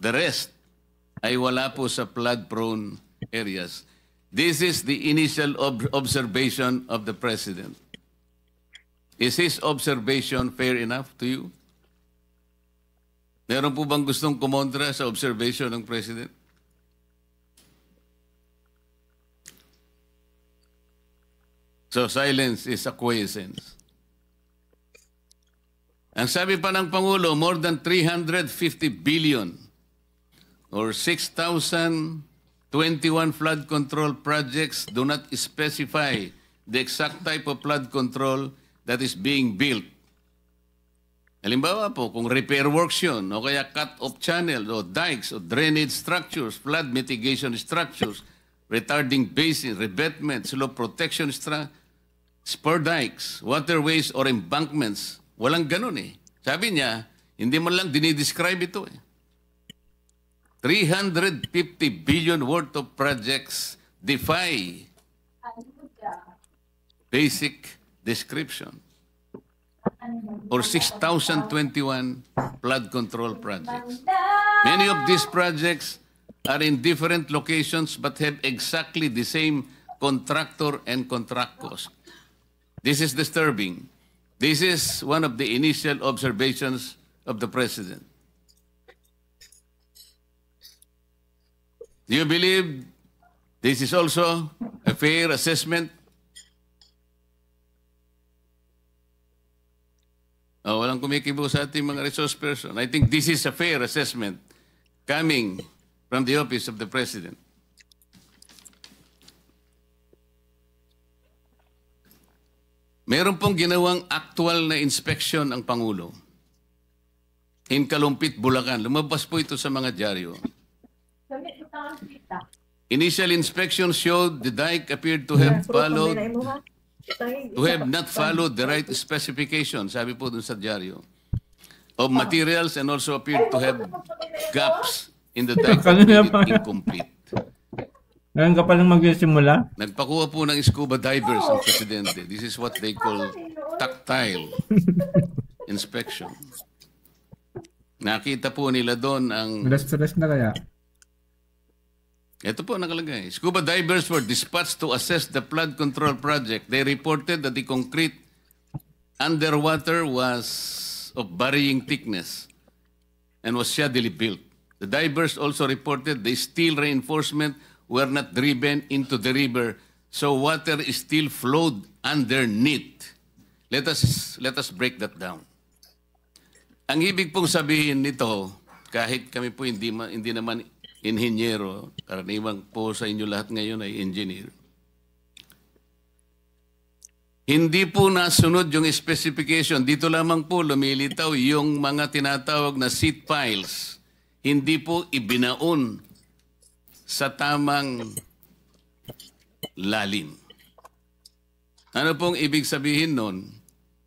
The rest ay wala po sa flood-prone areas. This is the initial observation of the President. Is his observation fair enough to you? Meron po bang gustong kumontra sa observation ng President? So silence is acquiescence. Ang sabi pa ng Pangulo, more than 350 billion or 6,021 flood control projects do not specify the exact type of flood control that is being built. Halimbawa po, kung repair works yun, o kaya cut-off channels, o dikes, o drainage structures, flood mitigation structures, retarding basins, revetments, slope protection spur dikes, waterways, or embankments. Walang ganun eh. Sabi niya, hindi man lang dinidescribe ito eh. 350 billion worth of projects defy basic description. Or 6,021 flood control projects. Many of these projects are in different locations but have exactly the same contractor and contract cost. This is disturbing. This is one of the initial observations of the President. Do you believe this is also a fair assessment? Oh, walang kumikibo sa ating mga resource person. I think this is a fair assessment coming from the office of the President. Meron pong ginawang actual na inspection ang Pangulo. In Kalumpit, Bulacan. Lumabas po ito sa mga dyaryo. Initial inspection showed the dike appeared to have not followed the right specification, sabi po dun sa dyaryo, of materials and also appeared to have gaps in the dike that made it incomplete. Ngayon ka palang magsisimula? Nagpakuha po ng scuba divers ang Presidente. This is what they call tactile inspection. Nakita po nila doon ang... Stress na kaya? Ito po nakalagay. Scuba divers were dispatched to assess the flood control project. They reported that the concrete underwater was of varying thickness and was shaddily built. The divers also reported the steel reinforcement were not driven into the river, so water is still flowed underneath. Let us break that down. Ang ibig pong sabihin nito, kahit kami po hindi naman inhinyero, karaniwang po sa inyo lahat ngayon ay engineer, hindi po nasunod yung specification. Dito lamang po lumilitaw yung mga tinatawag na seat piles. Hindi po ibinaon sa tamang lalim. Ano pong ibig sabihin nun?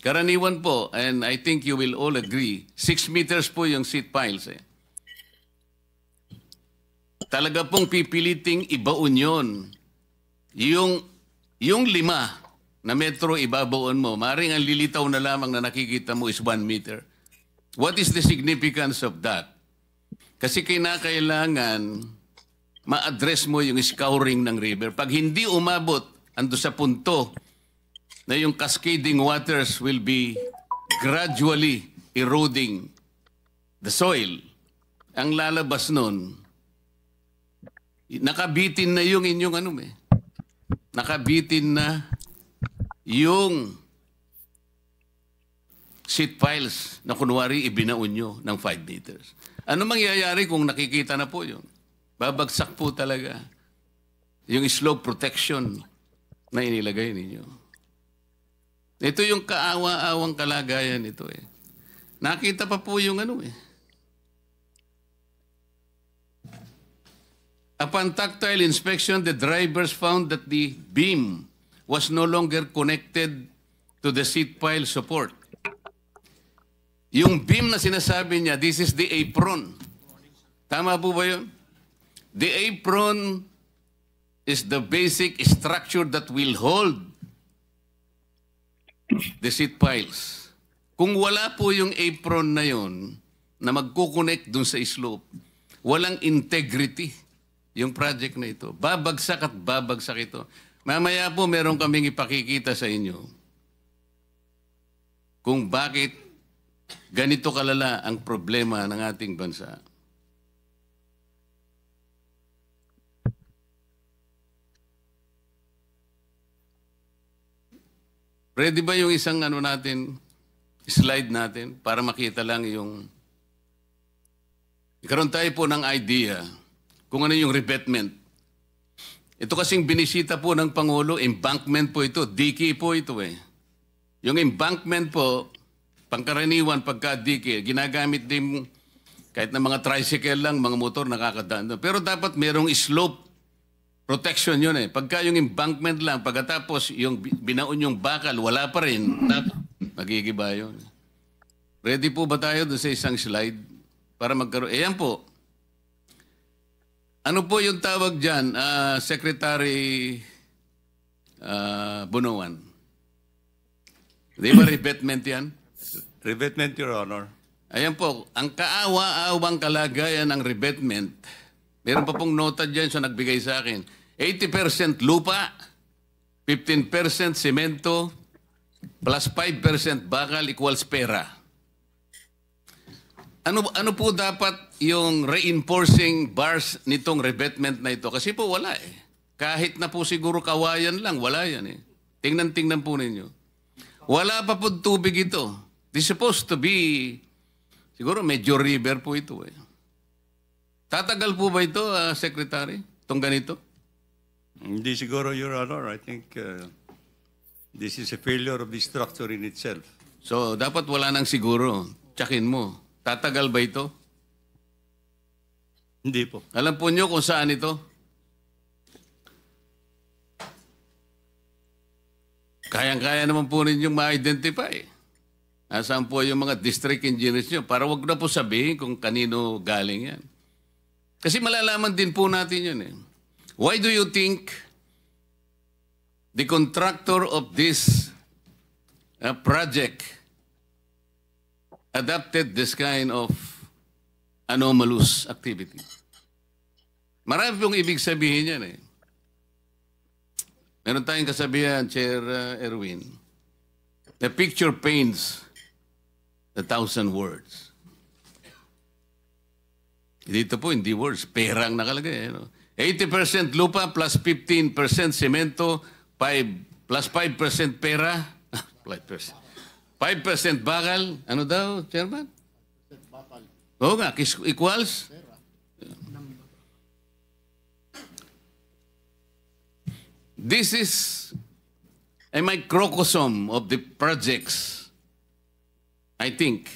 Karaniwan po, and I think you will all agree, 6 meters po yung seat piles eh. Talaga pong pipiliting ibaon yun. Yung 5 na metro ibabaon mo, maring ang lilitaw na lamang na nakikita mo is 1 meter. What is the significance of that? Kasi kinakailangan ma-address mo yung scouring ng river. Pag hindi umabot, ando sa punto na yung cascading waters will be gradually eroding the soil. Ang lalabas nun, nakabitin na yung inyong nakabitin na yung seat piles na kunwari ibinaon nyo ng 5 meters. Ano mangyayari kung nakikita na po yun? Babagsak po talaga yung slope protection na inilagay ninyo. Ito yung kaawa-awang kalagayan nito eh. Nakita pa po yung Upon tactile inspection, the drivers found that the beam was no longer connected to the seat pile support. Yung beam na sinasabi niya, this is the apron. Tama po ba yun? The apron is the basic structure that will hold the seat piles. Kung wala po yung apron na yun na magkukonect dun sa slope, walang integrity yung project na ito. Babagsak at babagsak ito. Mamaya po meron kaming ipakikita sa inyo kung bakit ganito kalala ang problema ng ating bansa. Ready ba yung isang slide natin para makita lang yung... Ikaroon tayo po ng idea kung ano yung revetment. Ito kasing binisita po ng Pangulo, embankment po ito, diki po ito eh. Yung embankment po, pangkaraniwan pagka diki, ginagamit din kahit na mga tricycle lang, mga motor nakakadaan. Pero dapat merong slope protection yun eh. Pagka yung embankment lang, pagkatapos yung binaon yung bakal, wala pa rin, magigiba yun. Ready po ba tayo doon sa isang slide para magkaroon? Ayan po. Ano po yung tawag dyan, Secretary Bunuan? Di ba revetment yan? Revetment, Your Honor. Ayan po, ang kaawa-awang kalagayan ng revetment, meron pa pong nota dyan sa nagbigay sa akin. 80% lupa, 15% semento, plus 5% bakal equals pera. Ano po dapat yung reinforcing bars nitong revetment na ito? Kasi po wala eh. Kahit na po siguro kawayan lang, wala yan eh. Tingnan po ninyo. Wala pa po tubig ito. This is supposed to be, siguro medyo river po ito eh. Tatagal po ba ito, Secretary? Itong ganito? Hindi siguro, Your Honor. I think this is a failure of the structure in itself. So, dapat wala nang siguro. Tsakin mo. Tatagal ba ito? Hindi po. Alam po nyo kung saan ito? Kayang-kaya naman po ninyong ma-identify. Nasaan po yung mga district engineers nyo? Para wag na po sabihin kung kanino galing yan. Kasi malalaman din po natin yun eh. Why do you think the contractor of this project adopted this kind of anomalous activity? Marami pong ibig sabihin yan eh. Meron tayong kasabihan, Chair Erwin, the picture paints 1,000 words. Dito po, hindi words, pera ang nakalagay. 80% lupa plus 15% semento, 5 plus 5% pera, 5%. 5% bakal, ano daw, Chairman? 5% bakal. Oo nga, equals? This is a microcosm of the projects. I think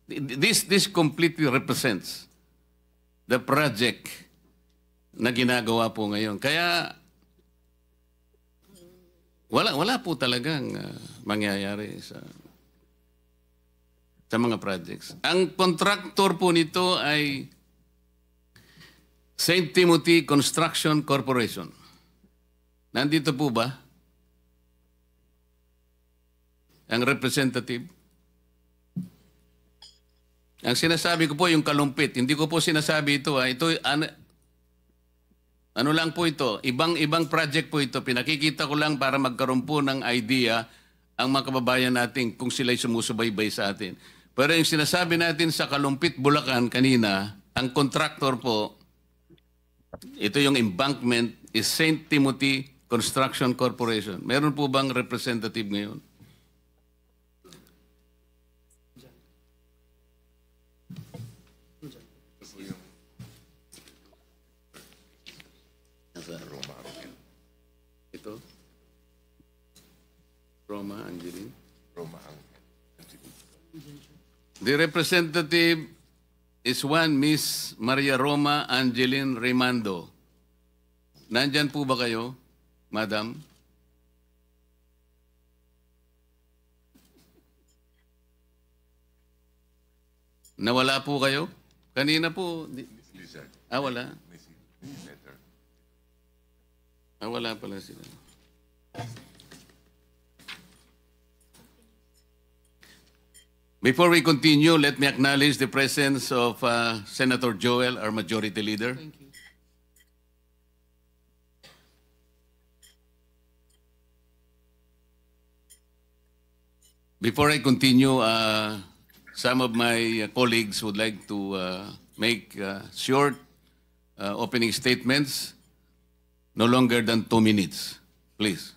this completely represents the project na ginagawa po ngayon. Kaya wala po talagang mangyayari sa mga projects. Ang contractor po nito ay St. Timothy Construction Corporation. Nandito po ba ang representative? Ang sinasabi ko po yung kalumpit. Hindi ko po sinasabi ito. Ito ano lang po ito. Ibang project po ito. Pinakikita ko lang para magkaroon po ng idea ang mga kababayan natin kung sila'y sumusubaybay sa atin. Pero yung sinasabi natin sa Kalumpit, Bulacan kanina, ang contractor po, ito yung embankment, is St. Timothy Construction Corporation. Meron po bang representative ngayon? Ito? Roma Angeline? Roma Angeline. The representative is one Miss Maria Roma Angeline Rimando. Nandyan po ba kayo, Madam? Nawala po kayo? Kanina po. Wala. Wala pala sila. Before we continue, let me acknowledge the presence of Senator Joel, our Majority Leader. Thank you. Before I continue, some of my colleagues would like to make short opening statements, no longer than 2 minutes, please.